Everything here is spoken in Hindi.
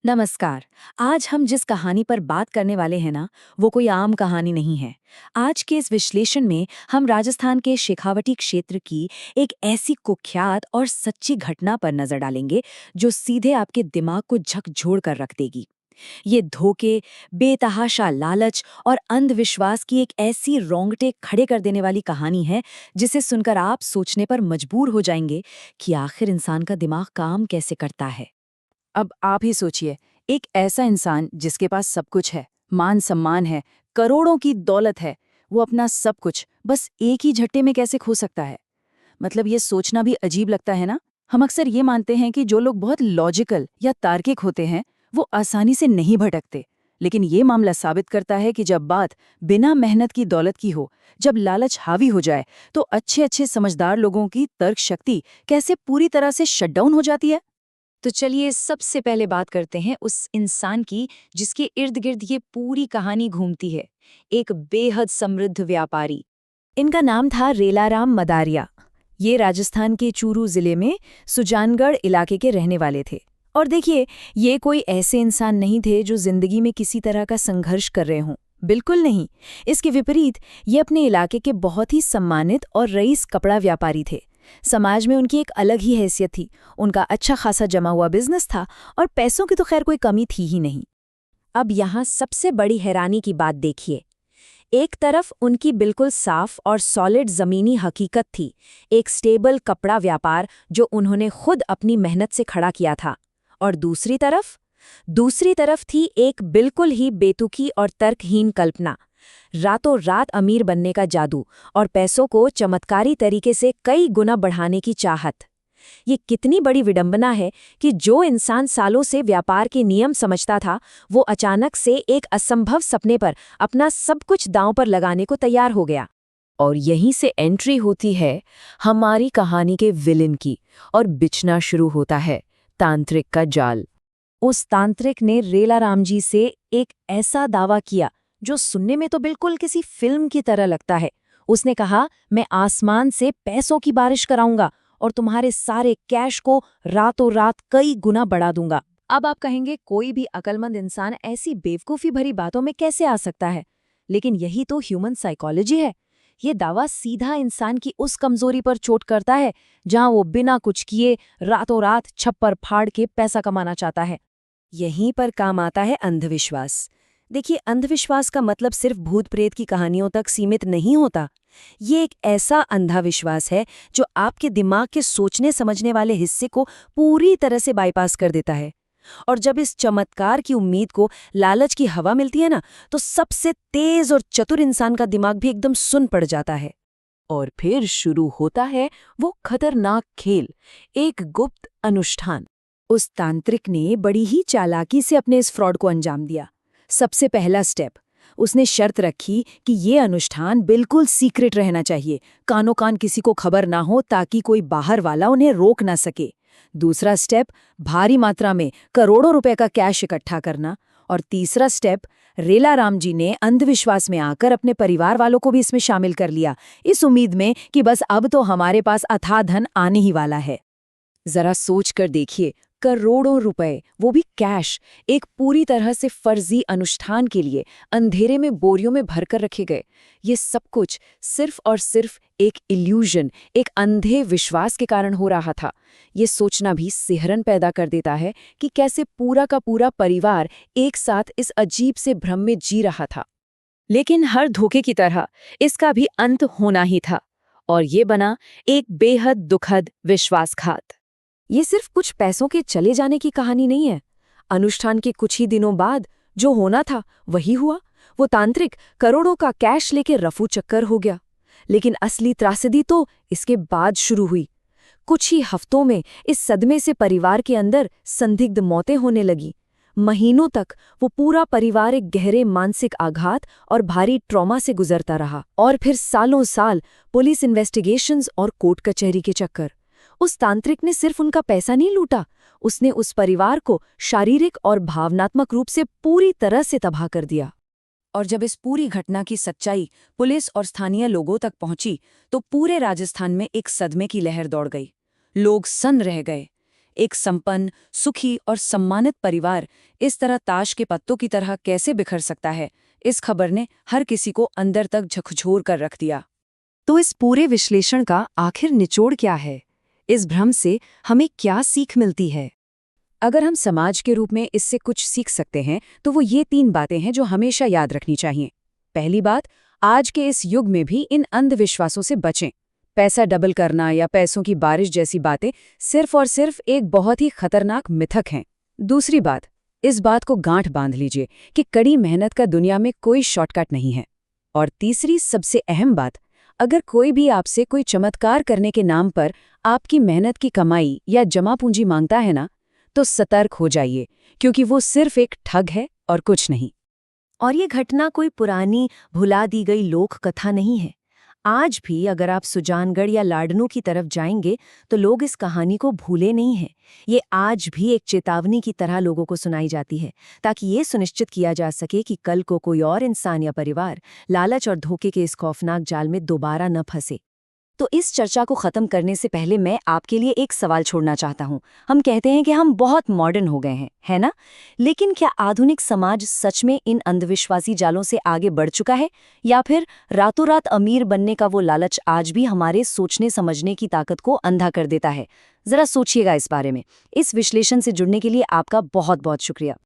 नमस्कार। आज हम जिस कहानी पर बात करने वाले हैं ना, वो कोई आम कहानी नहीं है। आज के इस विश्लेषण में हम राजस्थान के शेखावटी क्षेत्र की एक ऐसी कुख्यात और सच्ची घटना पर नजर डालेंगे जो सीधे आपके दिमाग को झकझोर कर रख देगी। ये धोखे, बेतहाशा लालच और अंधविश्वास की एक ऐसी रोंगटे खड़े कर देने वाली कहानी है जिसे सुनकर आप सोचने पर मजबूर हो जाएंगे कि आखिर इंसान का दिमाग काम कैसे करता है। अब आप ही सोचिए, एक ऐसा इंसान जिसके पास सब कुछ है, मान सम्मान है, करोड़ों की दौलत है, वो अपना सब कुछ बस एक ही झट्टे में कैसे खो सकता है। मतलब ये सोचना भी अजीब लगता है ना। हम अक्सर ये मानते हैं कि जो लोग बहुत लॉजिकल या तार्किक होते हैं वो आसानी से नहीं भटकते, लेकिन ये मामला साबित करता है कि जब बात बिना मेहनत की दौलत की हो, जब लालच हावी हो जाए, तो अच्छे अच्छे समझदार लोगों की तर्क शक्ति कैसे पूरी तरह से शटडाउन हो जाती है। तो चलिए सबसे पहले बात करते हैं उस इंसान की जिसके इर्द गिर्द ये पूरी कहानी घूमती है। एक बेहद समृद्ध व्यापारी। इनका नाम था रेलाराम मदारिया। ये राजस्थान के चूरू जिले में सुजानगढ़ इलाके के रहने वाले थे। और देखिए, ये कोई ऐसे इंसान नहीं थे जो जिंदगी में किसी तरह का संघर्ष कर रहे हों। बिल्कुल नहीं। इसके विपरीत ये अपने इलाके के बहुत ही सम्मानित और रईस कपड़ा व्यापारी थे। समाज में उनकी एक अलग ही हैसियत थी। उनका अच्छा खासा जमा हुआ बिजनेस था और पैसों की तो खैर कोई कमी थी ही नहीं। अब यहाँ सबसे बड़ी हैरानी की बात देखिए। एक तरफ उनकी बिल्कुल साफ और सॉलिड जमीनी हकीकत थी, एक स्टेबल कपड़ा व्यापार जो उन्होंने खुद अपनी मेहनत से खड़ा किया था। और दूसरी तरफ थी एक बिल्कुल ही बेतुकी और तर्कहीन कल्पना, रातों रात अमीर बनने का जादू और पैसों को चमत्कारी तरीके से कई गुना बढ़ाने की चाहत। ये कितनी बड़ी विडंबना है कि जो इंसान सालों से व्यापार के नियम समझता था, वो अचानक से एक असंभव सपने पर अपना सब कुछ दांव पर लगाने को तैयार हो गया। और यहीं से एंट्री होती है हमारी कहानी के विलेन की, और बिछना शुरू होता है तांत्रिक का जाल। उस तांत्रिक ने रेलाराम जी से एक ऐसा दावा किया जो सुनने में तो बिल्कुल किसी फिल्म की तरह लगता है। उसने कहा, मैं आसमान से पैसों की बारिश कराऊंगा और तुम्हारे सारे कैश को रातों रात कई गुना बढ़ा दूंगा। अब आप कहेंगे, कोई भी अक्लमंद इंसान ऐसी बेवकूफ़ी भरी बातों में कैसे आ सकता है? लेकिन यही तो ह्यूमन साइकोलॉजी है। ये दावा सीधा इंसान की उस कमजोरी पर चोट करता है जहां वो बिना कुछ किए रातों रात छप्पर फाड़ के पैसा कमाना चाहता है। यहीं पर काम आता है अंधविश्वास। देखिए, अंधविश्वास का मतलब सिर्फ भूत प्रेत की कहानियों तक सीमित नहीं होता। ये एक ऐसा अंधा विश्वास है जो आपके दिमाग के सोचने समझने वाले हिस्से को पूरी तरह से बाईपास कर देता है। और जब इस चमत्कार की उम्मीद को लालच की हवा मिलती है ना, तो सबसे तेज और चतुर इंसान का दिमाग भी एकदम सुन पड़ जाता है। और फिर शुरू होता है वो खतरनाक खेल, एक गुप्त अनुष्ठान। उस तांत्रिक ने बड़ी ही चालाकी से अपने इस फ्रॉड को अंजाम दिया। सबसे पहला स्टेप, उसने शर्त रखी कि ये अनुष्ठान बिल्कुल सीक्रेट रहना चाहिए, कानो कान किसी को खबर ना हो, ताकि कोई बाहर वाला उन्हें रोक ना सके। दूसरा स्टेप, भारी मात्रा में करोड़ों रुपए का कैश इकट्ठा करना। और तीसरा स्टेप, रेलाराम जी ने अंधविश्वास में आकर अपने परिवार वालों को भी इसमें शामिल कर लिया, इस उम्मीद में कि बस अब तो हमारे पास अथाह धन आने ही वाला है। जरा सोच कर देखिए, करोड़ों रुपए, वो भी कैश, एक पूरी तरह से फर्जी अनुष्ठान के लिए अंधेरे में बोरियों में भरकर रखे गए। ये सब कुछ सिर्फ और सिर्फ एक इल्यूजन, एक अंधे विश्वास के कारण हो रहा था। ये सोचना भी सिहरन पैदा कर देता है कि कैसे पूरा का पूरा परिवार एक साथ इस अजीब से भ्रम में जी रहा था। लेकिन हर धोखे की तरह इसका भी अंत होना ही था, और ये बना एक बेहद दुखद विश्वासघात। ये सिर्फ कुछ पैसों के चले जाने की कहानी नहीं है। अनुष्ठान के कुछ ही दिनों बाद जो होना था वही हुआ। वो तांत्रिक करोड़ों का कैश लेके रफू चक्कर हो गया। लेकिन असली त्रासदी तो इसके बाद शुरू हुई। कुछ ही हफ्तों में इस सदमे से परिवार के अंदर संदिग्ध मौतें होने लगी। महीनों तक वो पूरा परिवार एक गहरे मानसिक आघात और भारी ट्रॉमा से गुजरता रहा। और फिर सालों साल पुलिस इन्वेस्टिगेशंस और कोर्ट कचहरी के चक्कर। उस तांत्रिक ने सिर्फ उनका पैसा नहीं लूटा, उसने उस परिवार को शारीरिक और भावनात्मक रूप से पूरी तरह से तबाह कर दिया। और जब इस पूरी घटना की सच्चाई पुलिस और स्थानीय लोगों तक पहुंची, तो पूरे राजस्थान में एक सदमे की लहर दौड़ गई। लोग सन्न रह गए। एक संपन्न, सुखी और सम्मानित परिवार इस तरह ताश के पत्तों की तरह कैसे बिखर सकता है, इस खबर ने हर किसी को अंदर तक झकझोर कर रख दिया। तो इस पूरे विश्लेषण का आखिर निचोड़ क्या है? इस भ्रम से हमें क्या सीख मिलती है? अगर हम समाज के रूप में इससे कुछ सीख सकते हैं तो वो ये 3 बातें हैं जो हमेशा याद रखनी चाहिए। पहली बात, आज के इस युग में भी इन अंधविश्वासों से बचें। पैसा डबल करना या पैसों की बारिश जैसी बातें सिर्फ और सिर्फ एक बहुत ही खतरनाक मिथक हैं। दूसरी बात, इस बात को गांठ बांध लीजिए कि कड़ी मेहनत का दुनिया में कोई शॉर्टकट नहीं है। और तीसरी सबसे अहम बात, अगर कोई भी आपसे कोई चमत्कार करने के नाम पर आपकी मेहनत की कमाई या जमा पूंजी मांगता है ना, तो सतर्क हो जाइए, क्योंकि वो सिर्फ एक ठग है और कुछ नहीं। और ये घटना कोई पुरानी भुला दी गई लोक कथा नहीं है। आज भी अगर आप सुजानगढ़ या लाडनू की तरफ जाएंगे तो लोग इस कहानी को भूले नहीं हैं। ये आज भी एक चेतावनी की तरह लोगों को सुनाई जाती है, ताकि ये सुनिश्चित किया जा सके कि कल को कोई और इंसान या परिवार लालच और धोखे के इस खौफनाक जाल में दोबारा न फंसे। तो इस चर्चा को खत्म करने से पहले मैं आपके लिए एक सवाल छोड़ना चाहता हूँ। हम कहते हैं कि हम बहुत मॉडर्न हो गए हैं, है ना? लेकिन क्या आधुनिक समाज सच में इन अंधविश्वासी जालों से आगे बढ़ चुका है, या फिर रातों रात अमीर बनने का वो लालच आज भी हमारे सोचने समझने की ताकत को अंधा कर देता है? जरा सोचिएगा इस बारे में। इस विश्लेषण से जुड़ने के लिए आपका बहुत बहुत शुक्रिया।